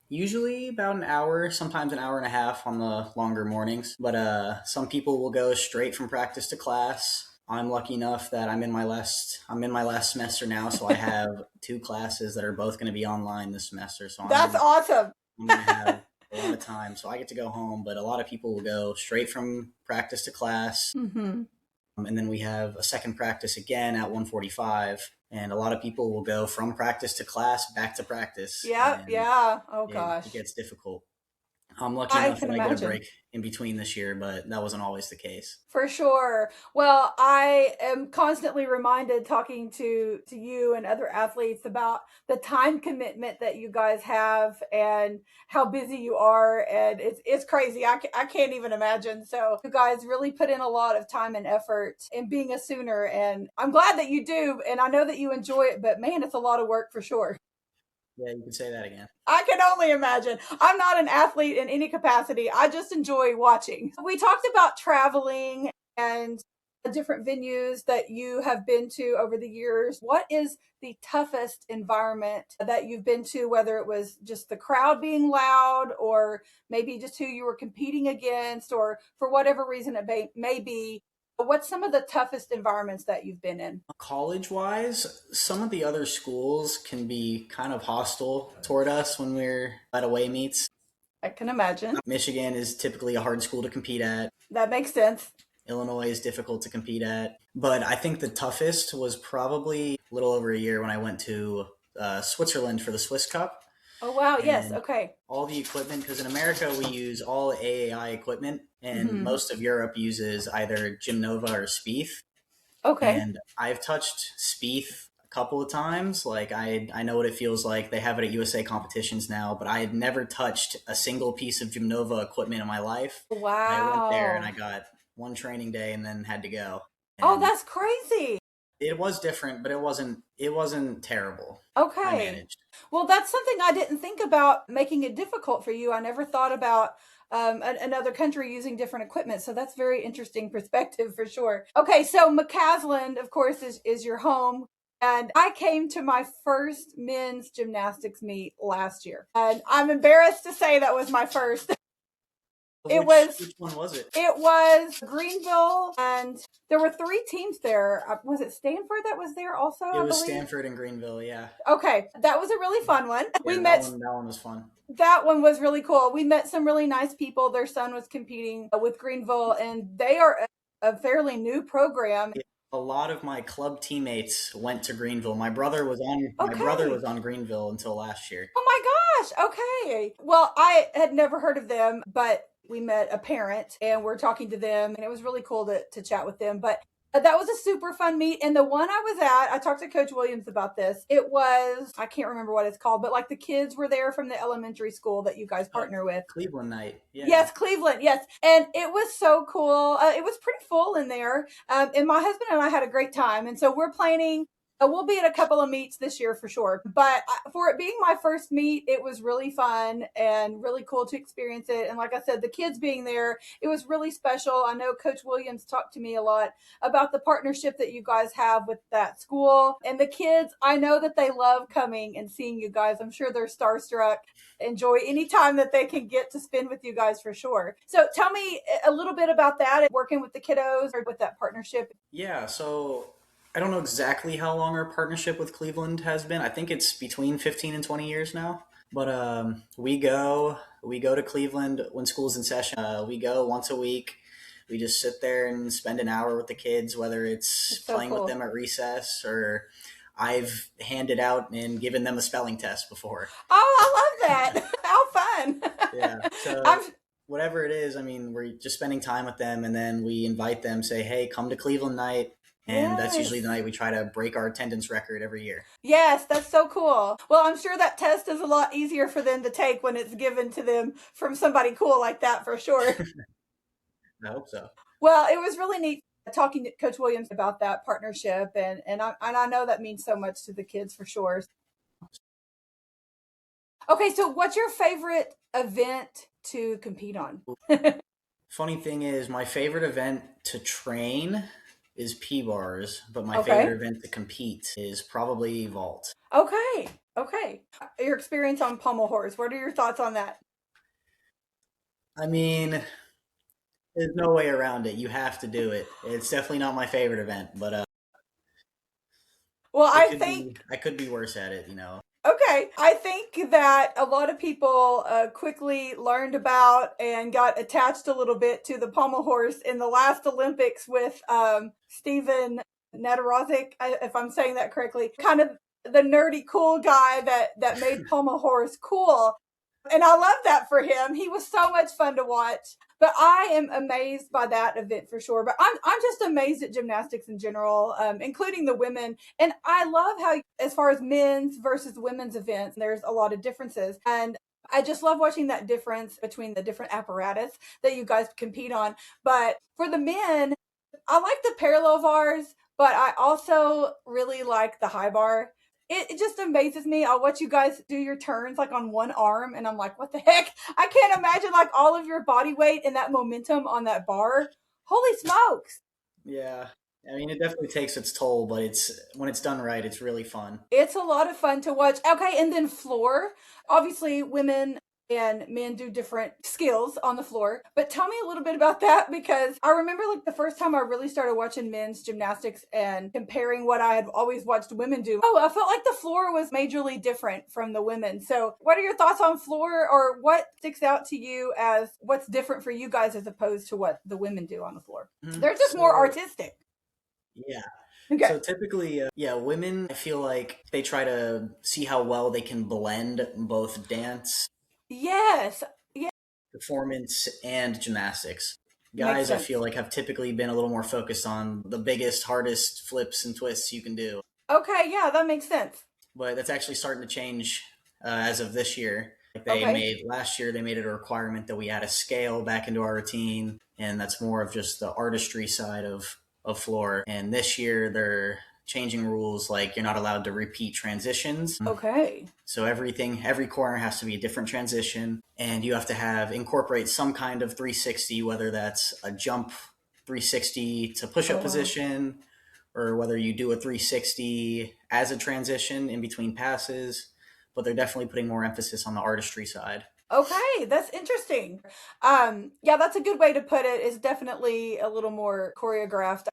usually about an hour, sometimes an hour and a half on the longer mornings. But some people will go straight from practice to class. I'm lucky enough that I'm in my last semester now, so I have two classes that are both going to be online this semester. So That's awesome. I'm going to have a lot of time. So I get to go home, but a lot of people will go straight from practice to class. Mm-hmm. And then we have a second practice again at 1:45, and a lot of people will go from practice to class back to practice, Yep. and Yeah. Oh it gosh. gets difficult. I'm lucky I enough can that I get a imagine. break in between this year, but that wasn't always the case. For sure. Well, I am constantly reminded talking to you and other athletes about the time commitment that you guys have and how busy you are, and it's crazy. I can't even imagine. So you guys really put in a lot of time and effort in being a Sooner, and I'm glad that you do, and I know that you enjoy it. But man, it's a lot of work for sure. Yeah, you can say that again. I can only imagine. I'm not an athlete in any capacity. I just enjoy watching. We talked about traveling and the different venues that you have been to over the years. What is the toughest environment that you've been to, whether it was just the crowd being loud or maybe just who you were competing against or for whatever reason it may be? What's some of the toughest environments that you've been in? College wise, some of the other schools can be kind of hostile toward us when we're at away meets. I can imagine. Michigan is typically a hard school to compete at. That makes sense. Illinois is difficult to compete at. But I think the toughest was probably a little over a year when I went to Switzerland for the Swiss Cup. Oh, wow. Yes. And Okay. all the equipment, because in America we use all AAI equipment, and Mm-hmm. most of Europe uses either Gymnova or Spieth. Okay. And I've touched Spieth a couple of times. Like I know what it feels like. They have it at USA competitions now, but I had never touched a single piece of Gymnova equipment in my life. And I went there and Wow. I got one training day and then had to go. Oh, And that's crazy. it was different, but it wasn't terrible. I Okay. managed. Well, that's something I didn't think about making it difficult for you. I never thought about another country using different equipment. So that's very interesting perspective for sure. Okay, so McCaslin, of course, is your home. And I came to my first men's gymnastics meet last year. And I'm embarrassed to say that was my first. It Which was which one was it? It was Greenville, and there were three teams there. Was it Stanford that was there also, It I was believe? Stanford and Greenville, yeah. Okay, that was a really fun one. We Yeah, that met, one was fun. that one was really cool. We met some really nice people. Their son was competing with Greenville, and they are a fairly new program. Yeah, a lot of my club teammates went to Greenville. My brother was Okay. on Greenville until last year. Oh my gosh. Okay. Well, I had never heard of them, but we met a parent and we're talking to them, and it was really cool to chat with them. But that was a super fun meet. And the one I was at, I talked to Coach Williams about this. It was, I can't remember what it's called, but like the kids were there from the elementary school that you guys Uh, partner with. Cleveland night, yeah. Yes, Cleveland. Yes, and it was so cool. It was pretty full in there, and my husband and I had a great time. And so we're planning. We'll be at a couple of meets this year for sure. But for it being my first meet, it was really fun and really cool to experience it. And like I said, the kids being there, it was really special. I know Coach Williams talked to me a lot about the partnership that you guys have with that school. And the kids, I know that they love coming and seeing you guys. I'm sure they're starstruck, enjoy any time that they can get to spend with you guys for sure. So tell me a little bit about that, working with the kiddos or with that partnership. Yeah, so I don't know exactly how long our partnership with Cleveland has been. I think it's between 15 and 20 years now. But we go to Cleveland when school's in session. We go once a week. We just sit there and spend an hour with the kids, whether it's It's so playing with cool. them at recess or I've handed out and given them a spelling test before. Oh, I love that. How fun. Yeah. I'm So whatever it is, I mean, we're just spending time with them, and then we invite them, say, "Hey, come to Cleveland night," and that's usually the Yes. night we try to break our attendance record every year. Yes, that's so cool. Well, I'm sure that test is a lot easier for them to take when it's given to them from somebody cool like that for sure. I hope so. Well, it was really neat talking to Coach Williams about that partnership, and I know that means so much to the kids for sure. Okay, so what's your favorite event to compete on? Funny thing is, my favorite event to train is P-bars, but my favorite Okay. event to compete is probably vault. Okay. Okay. Your experience on pommel horse. What are your thoughts on that? I mean, there's no way around it. You have to do it. It's definitely not my favorite event, but Well, it I could think be. I could be worse at it. okay. I think that a lot of people quickly learned about and got attached a little bit to the pommel horse in the last Olympics with Stephen Nadarozic, if I'm saying that correctly. Kind of the nerdy cool guy that made pommel horse cool. And I love that for him. He was so much fun to watch. But I am amazed by that event for sure. But I'm just amazed at gymnastics in general, including the women. And I love how, as far as men's versus women's events, there's a lot of differences. And I just love watching that difference between the different apparatus that you guys compete on. But for the men, I like the parallel bars, but I also really like the high bar. It just amazes me. I'll watch you guys do your turns like on one arm, and I'm like, what the heck? I can't imagine like all of your body weight and that momentum on that bar. Holy smokes! Yeah, I mean, it definitely takes its toll, but it's when it's done right, it's really fun. It's a lot of fun to watch. Okay, and then floor. Obviously, women and men do different skills on the floor. But tell me a little bit about that because I remember like the first time I really started watching men's gymnastics and comparing what I had always watched women do. Oh, I felt like the floor was majorly different from the women. So, what are your thoughts on floor or what sticks out to you as what's different for you guys as opposed to what the women do on the floor? Mhm. They're just more artistic. Yeah. Okay. So typically, yeah, women, I feel like they try to see how well they can blend both dance, Yes. Yeah. performance, and gymnastics. Makes Guys, I feel sense. like have typically been a little more focused on the biggest, hardest flips and twists you can do. Okay, yeah, that makes sense. But that's actually starting to change as of this year. Like they Okay. made last year, they made it a requirement that we add a scale back into our routine, and that's more of just the artistry side of floor. And this year, they're changing rules like you're not allowed to repeat transitions. Okay. So every corner has to be a different transition, and you have to have incorporate some kind of 360, whether that's a jump 360 to push Oh up wow. position, or whether you do a 360 as a transition in between passes. But they're definitely putting more emphasis on the artistry side. Okay, that's interesting. Yeah, that's a good way to put it. It's definitely a little more choreographed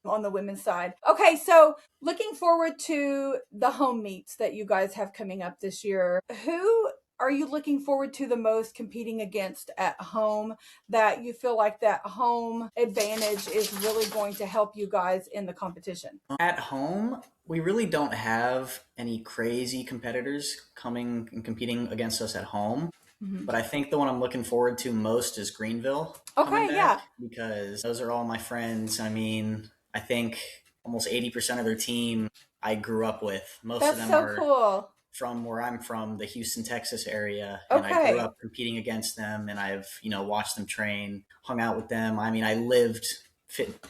on the women's side. Okay, so looking forward to the home meets that you guys have coming up this year. Who are you looking forward to the most competing against at home that you feel like that home advantage is really going to help you guys in the competition? At home, we really don't have any crazy competitors coming and competing against us at home. Mhm. But I think the one I'm looking forward to most is Greenville coming Okay, back yeah, because those are all my friends. I mean, I think almost 80% of their team I grew up with. Most of that's them so are cool. from where I'm from, the Houston, Texas area, and I grew Okay. up competing against them and I've, watched them train, hung out with them. I mean, I lived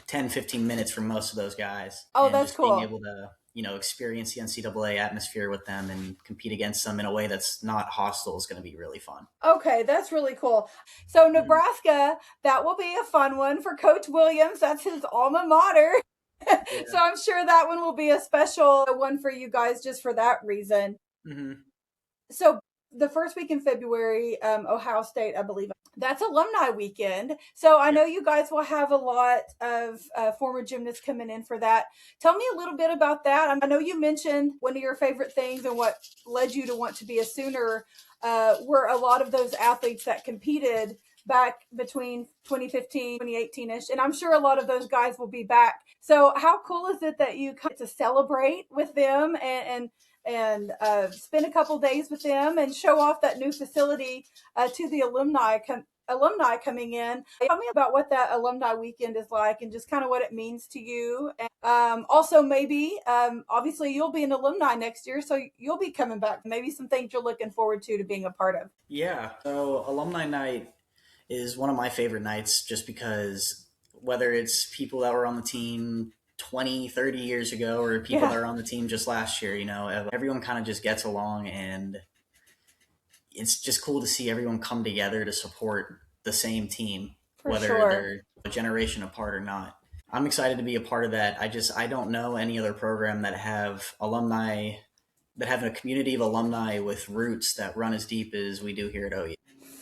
10, 15 minutes from most of those guys Oh, and that's just being cool. able to, experience the NCAA atmosphere with them and compete against them in a way that's not hostile is going to be really fun. Okay, that's really cool. So Mhm. Nebraska, that will be a fun one for Coach Williams. That's his alma mater. So Yeah. I'm sure that one will be a special one for you guys just for that reason. Hmm. So the first week in February, Ohio State, I believe, that's alumni weekend. So I Yeah. know you guys will have a lot of former gymnasts coming in for that. Tell me a little bit about that. I know you mentioned one of your favorite things and what led you to want to be a Sooner were a lot of those athletes that competed back between 2015 2018ish, and I'm sure a lot of those guys will be back. So how cool is it that you come to celebrate with them and spend a couple days with them and show off that new facility to the alumni coming in. Tell me about what that alumni weekend is like and just kind of what it means to you. And, also, maybe, obviously, you'll be an alumni next year, so you'll be coming back. Maybe some things you're looking forward to being a part of. Yeah. So alumni night is one of my favorite nights just because whether it's people that were on the team 20, 30 years ago or people Yeah. that are on the team just last year, everyone kind of just gets along and it's just cool to see everyone come together to support the same team, For whether sure. they're a generation apart or not. I'm excited to be a part of that. I don't know any other program that have alumni, that have a community of alumni with roots that run as deep as we do here at OU.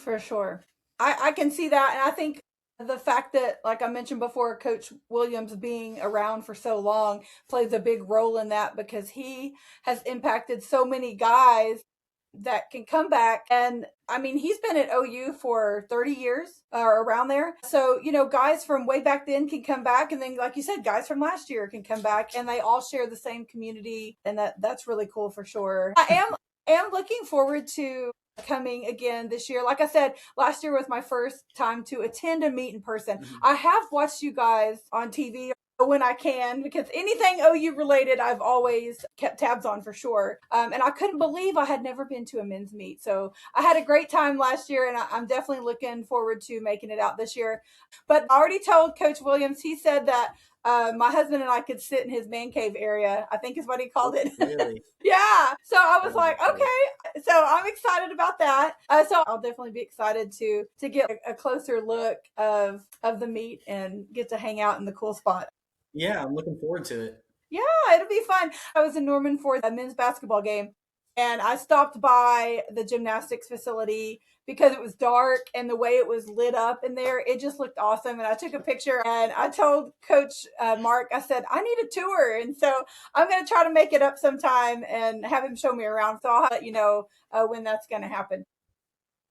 For sure. I can see that. And I think the fact that, like I mentioned before, Coach Williams being around for so long plays a big role in that, because he has impacted so many guys that can come back. And I mean, he's been at OU for 30 years or around there. So, guys from way back then can come back. And then, like you said, guys from last year can come back, and they all share the same community. And that's really cool for sure. I am looking forward to coming again this year. Like I said, last year was my first time to attend a meet in person. Mm-hmm. I have watched you guys on TV when I can, because anything OU related, I've always kept tabs on for sure. And I couldn't believe I had never been to a men's meet. So I had a great time last year, and I'm definitely looking forward to making it out this year. But I already told Coach Williams, he said that my husband and I could sit in his man cave area, I think is what he called it. Really? Yeah. So I was like, okay. So I'm excited about that. So I'll definitely be excited to get a closer look of the meet and get to hang out in the cool spot. Yeah, I'm looking forward to it. Yeah, it'll be fun. I was in Norman for a men's basketball game, and I stopped by the gymnastics facility because it was dark, and the way it was lit up in there, it just looked awesome. And I took a picture, and I told Coach Mark, I said, I need a tour. And so I'm going to try to make it up sometime and have him show me around. So I'll let you know when that's going to happen.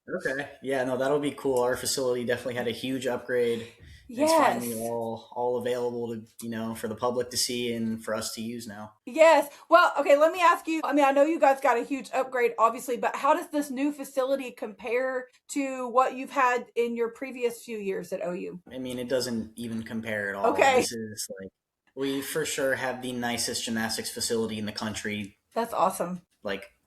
Okay. Yeah, no, that'll be cool. Our facility definitely had a huge upgrade. Yes. It's finally all available to, for the public to see and for us to use now. Yes. Well, okay, let me ask you, I mean, I know you guys got a huge upgrade, obviously, but how does this new facility compare to what you've had in your previous few years at OU? I mean, it doesn't even compare at all. Okay. This is we for sure have the nicest gymnastics facility in the country. That's awesome.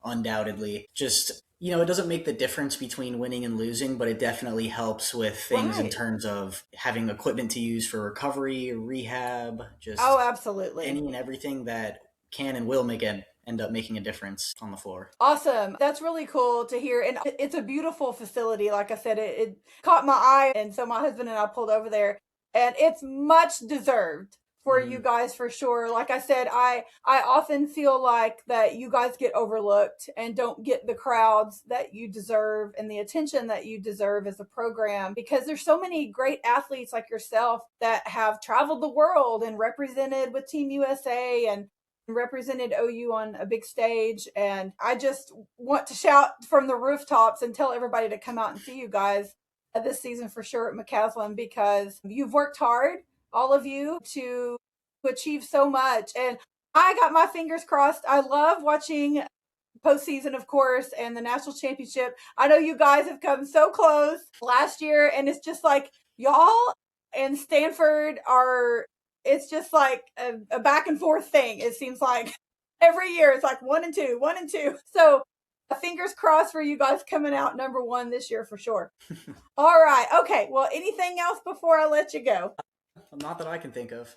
Undoubtedly. Just, it doesn't make the difference between winning and losing, but it definitely helps with things in terms of having equipment to use for recovery, rehab, just absolutely. Any and everything that can and will end up making a difference on the floor. Awesome. That's really cool to hear. And it's a beautiful facility. Like I said, it caught my eye. And so my husband and I pulled over there, and it's much deserved for you guys for sure. Like I said, I often feel like that you guys get overlooked and don't get the crowds that you deserve and the attention that you deserve as a program, because there's so many great athletes like yourself that have traveled the world and represented with Team USA and represented OU on a big stage. And I just want to shout from the rooftops and tell everybody to come out and see you guys this season for sure at McCaslin, because you've worked hard, all of you, to achieve so much. And I got my fingers crossed. I love watching postseason, of course, and the national championship. I know you guys have come so close last year, and it's just like y'all and Stanford it's just like a back and forth thing. It seems like every year it's like 1 and 2, 1 and 2. So fingers crossed for you guys coming out number 1 this year for sure. All right. Okay. Well, anything else before I let you go? Not that I can think of.